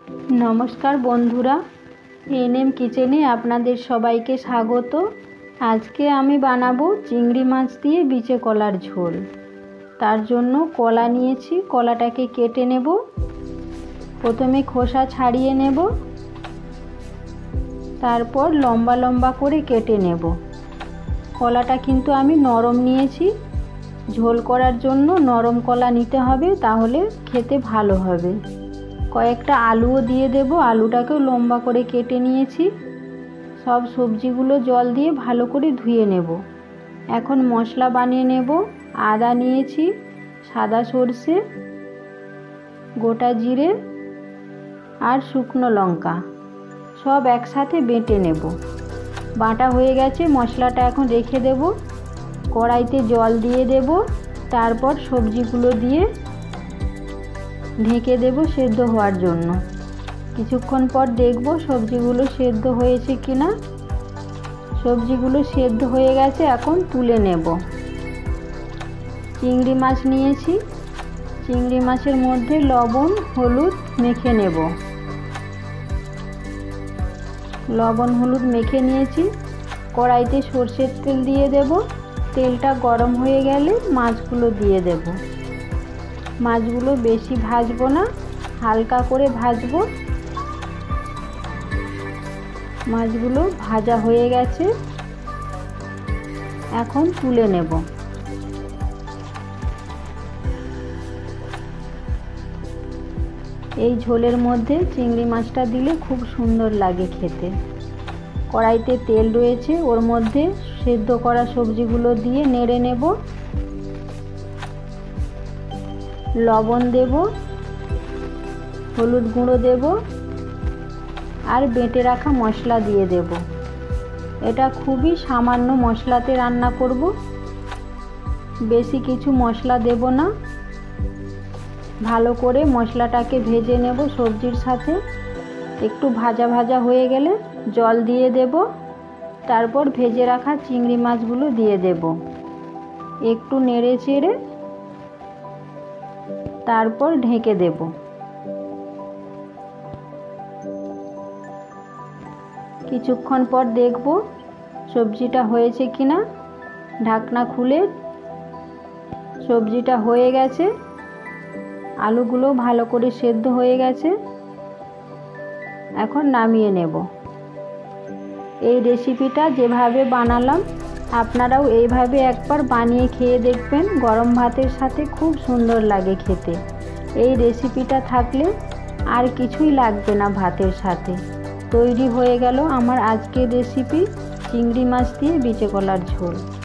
नमस्कार बंधुरा एनएम किचेने आपनादेर सबाइके स्वागत। आज के आमी बानाबो चिंगड़ी माछ दिए बीचे कलार झोल। तार जोन्नो कला नियेछि, कलाटाके केटे नेब। प्रथमे खोसा छाड़िए नेब, तारपर लम्बा लम्बा करे केटे नेब। कलाटा किन्तु आमी नरम नियेछि, झोल करार जोन्नो नरम कला निते हबे, ताहले खेते भालो हबे। कयेकटा आलुओ दिए देब, आलुटाकेও लम्बा करे केटे निয়েছি। सब सब्जीगुलो जल दिए भालो करे धुए नेब। এখন मशला बानिয়ে नेब। आदा निয়েছি, सादा सर्षे, गोटा जिरे और शुकनो लंका सब एकसाथे बेटे नेब। बाटा हয়ে গেছে, मशलाटा এখন रेखे देब। कड़ाईते जल दिए देब, तारपर सब्जीगुलो दिए ढेके देब सेদ্ধ होवार जोन्नो। किछुक्षण पर देखब सब्जीगुलो सेদ্ধ हয়েছে किना। सब्जीगुलो सेদ্ধ हয়ে গেছে, এখন তুলে नेब। चिंगड़ी माछ निয়েছি, चिंगड़ी माछेर मध्य लवण हलुद मेखे नेब। लवण हलुद मेखे निয়েছি। कड़ाईते सर्षेर तेल दिए देब। तेलटा गरम हয়ে गेले माछगुलो दिए देब। माछगुलो बेशी भाजबो ना, हालका करे भाजबो। माछगुलो भाजा हয়ে গেছে, এখন তুলে নেব। এই ঝোলের মধ্যে চিংড়ি মাছটা দিলে খুব সুন্দর লাগে খেতে। কড়াইতে তেল রয়েছে, ওর মধ্যে সেদ্ধ করা সবজিগুলো দিয়ে নেড়ে নেব। लवण देब, हलुद गुঁড়ো देब और बेटे रखा मशला दिए देब। এটা খুবই সামান্য মশলাতে রান্না করব, বেশি কিছু মশলা দেব না। ভালো করে মশলাটাকে ভেজে নেব সবজির সাথে। একটু ভাজা ভাজা হয়ে গেলে জল দিয়ে দেব। তারপর ভেজে রাখা চিংড়ি মাছগুলো দিয়ে দেব। একটু নেড়ে চেড়ে तारपर ढेके देब। किछुक्षण पर देखब सब्जीटा हয়েছে किना। ढाकना खुले सब्जीटा হয়ে গেছে, आलूगुलो भालो करे सेদ্ধ হয়ে গেছে। এখন নামিয়ে নেব। এই রেসিপিটা যেভাবে বানালাম আপনারাও এইভাবে একবার বানিয়ে খেয়ে দেখবেন। গরম ভাতের সাথে খুব সুন্দর লাগে খেতে। এই রেসিপিটা থাকলে আর কিছুই লাগবে না ভাতের সাথে। তৈরি হয়ে গেল আমার আজকের রেসিপি চিংড়ি মাছ দিয়ে বিচে কলার ঝোল।